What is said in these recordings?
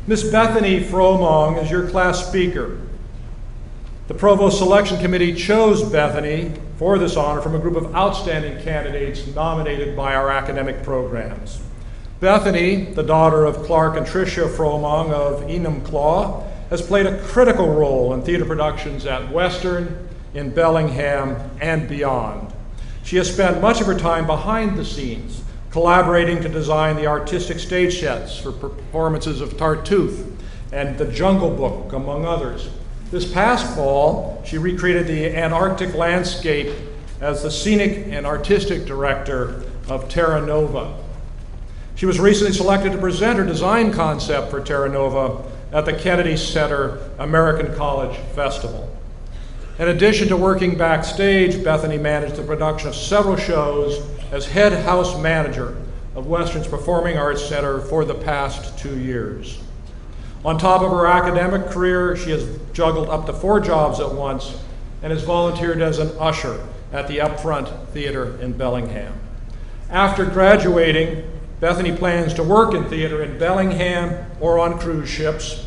Miss Bethany Fromong is your class speaker. The Provost Selection Committee chose Bethany for this honor from a group of outstanding candidates nominated by our academic programs. Bethany, the daughter of Clark and Tricia Fromong of Enumclaw, has played a critical role in theater productions at Western, in Bellingham, and beyond. She has spent much of her time behind the scenes, collaborating to design the artistic stage sets for performances of Tartuffe and The Jungle Book, among others. This past fall, she recreated the Antarctic landscape as the scenic and artistic director of Terra Nova. She was recently selected to present her design concept for Terra Nova at the Kennedy Center American College Festival. In addition to working backstage, Bethany managed the production of several shows as head house manager of Western's Performing Arts Center for the past 2 years. On top of her academic career, she has juggled up to 4 jobs at once and has volunteered as an usher at the Upfront Theater in Bellingham. After graduating, Bethany plans to work in theater in Bellingham or on cruise ships.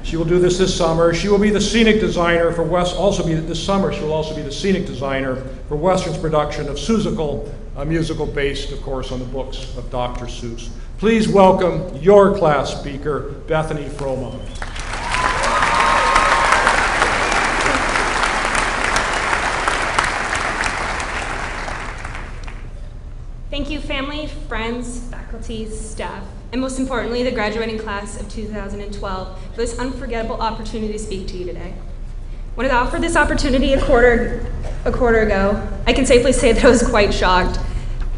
She will do this summer. She will be the scenic designer for this summer she will also be the scenic designer for Western's production of Seussical, a musical based, of course, on the books of Dr. Seuss. Please welcome your class speaker, Bethany Fromong. Thank you, family, friends, faculty, staff, and most importantly, the graduating class of 2012 for this unforgettable opportunity to speak to you today. When I was offered this opportunity a quarter ago, I can safely say that I was quite shocked.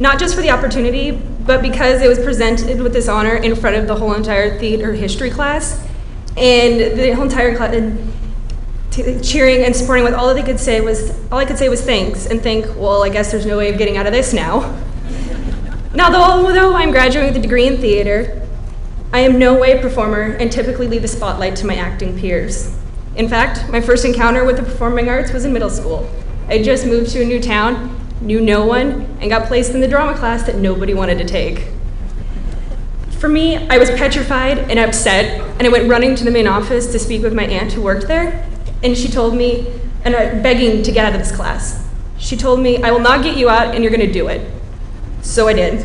Not just for the opportunity, but because it was presented with this honor in front of the whole entire theater history class, and the whole entire class cheering and supporting with all I could say was thanks, and think, well, I guess there's no way of getting out of this now. Now, although I'm graduating with a degree in theater, I am no way a performer and typically leave the spotlight to my acting peers. In fact, my first encounter with the performing arts was in middle school. I just moved to a new town, knew no one, and got placed in the drama class that nobody wanted to take. For me, I was petrified and upset, and I went running to the main office to speak with my aunt who worked there, and she told me, begging to get out of this class. She told me, I will not get you out and you're gonna do it. So I did.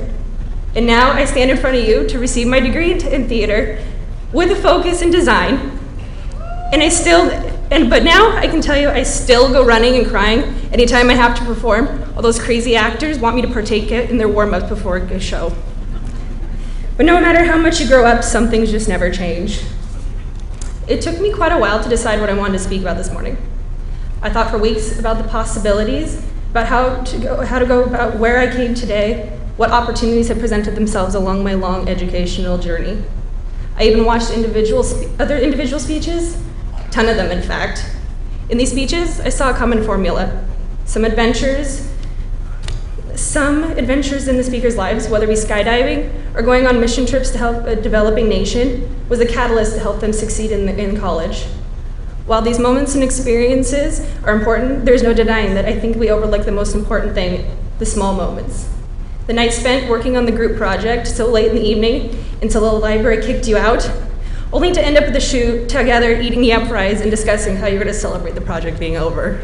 And now I stand in front of you to receive my degree in theater with a focus in design. But now I can tell you I still go running and crying anytime I have to perform. All those crazy actors want me to partake in their warm-ups before a show. But no matter how much you grow up, some things just never change. It took me quite a while to decide what I wanted to speak about this morning. I thought for weeks about the possibilities, about how to go about where I came today, what opportunities have presented themselves along my long educational journey. I even watched other individual speeches, a ton of them in fact. In these speeches, I saw a common formula. Some adventures in the speakers' lives, whether it be skydiving or going on mission trips to help a developing nation, was a catalyst to help them succeed in college. While these moments and experiences are important, there's no denying that I think we overlook the most important thing, the small moments. The night spent working on the group project so late in the evening until the library kicked you out, only to end up at the shoot together eating yam fries and discussing how you're going to celebrate the project being over.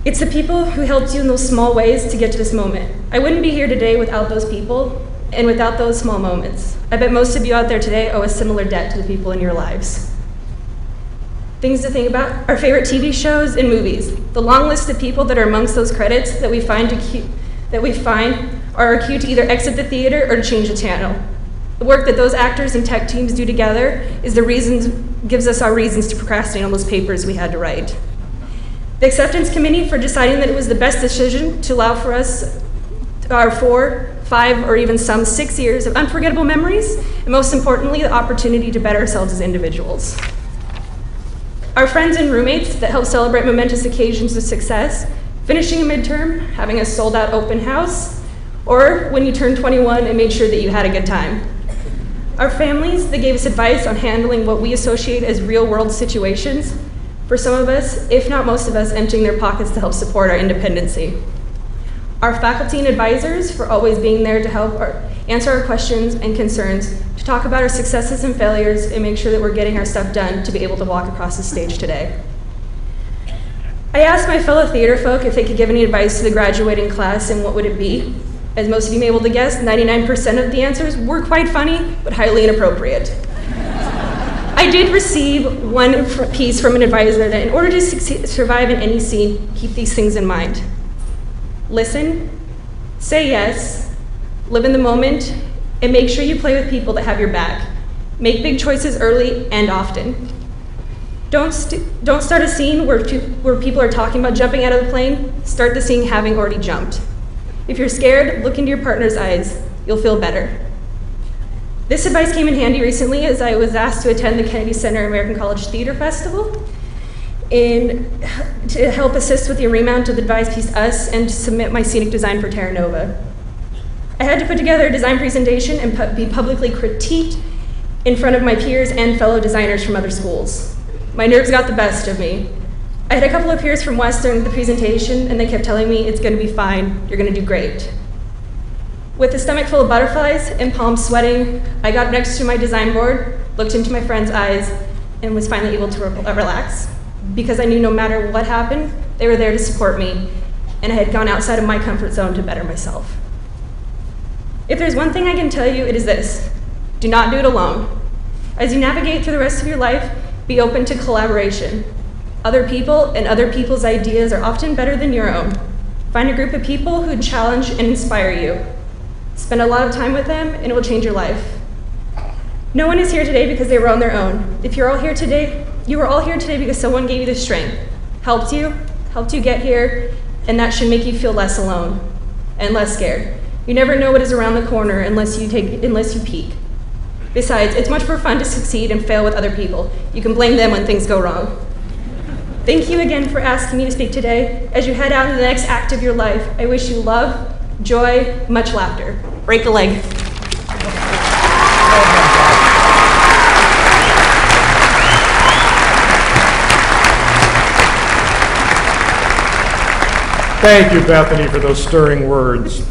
It's the people who helped you in those small ways to get to this moment. I wouldn't be here today without those people and without those small moments. I bet most of you out there today owe a similar debt to the people in your lives. Things to think about: our favorite TV shows and movies. The long list of people that are amongst those credits that we find are cue to either exit the theater or to change the channel. The work that those actors and tech teams do together gives us our reasons to procrastinate on those papers we had to write. The acceptance committee for deciding that it was the best decision to allow for us our 4, 5, or even some 6 years of unforgettable memories, and most importantly, the opportunity to better ourselves as individuals. Our friends and roommates that help celebrate momentous occasions of success, finishing a midterm, having a sold-out open house, or when you turned 21 and made sure that you had a good time. Our families that gave us advice on handling what we associate as real-world situations, for some of us, if not most of us, emptying their pockets to help support our independency. Our faculty and advisors for always being there to help answer our questions and concerns, to to talk about our successes and failures and make sure that we're getting our stuff done to be able to walk across the stage today. I asked my fellow theater folk if they could give any advice to the graduating class, and what would it be? As most of you may be able to guess, 99% of the answers were quite funny, but highly inappropriate. I did receive one piece from an advisor that in order to survive in any scene, keep these things in mind. Listen, say yes, live in the moment, and make sure you play with people that have your back. Make big choices early and often. Don't start a scene where people are talking about jumping out of the plane. Start the scene having already jumped. If you're scared, look into your partner's eyes. You'll feel better. This advice came in handy recently as I was asked to attend the Kennedy Center American College Theater Festival to help assist with the remount of the advice piece Us and to submit my scenic design for Terra Nova. I had to put together a design presentation and be publicly critiqued in front of my peers and fellow designers from other schools. My nerves got the best of me. I had a couple of peers from West during the presentation, and they kept telling me, it's gonna be fine, you're gonna do great. With a stomach full of butterflies and palms sweating, I got next to my design board, looked into my friend's eyes, and was finally able to relax, because I knew no matter what happened, they were there to support me, and I had gone outside of my comfort zone to better myself. If there's one thing I can tell you, it is this: do not do it alone. As you navigate through the rest of your life, be open to collaboration. Other people and other people's ideas are often better than your own. Find a group of people who challenge and inspire you. Spend a lot of time with them, and it will change your life. No one is here today because they were on their own. If you're all here today, you are all here today because someone gave you the strength, helped you get here, and that should make you feel less alone and less scared. You never know what is around the corner unless you peek. Besides, it's much more fun to succeed and fail with other people. You can blame them when things go wrong. Thank you again for asking me to speak today. As you head out into the next act of your life, I wish you love, joy, much laughter. Break a leg. Thank you, Bethany, for those stirring words.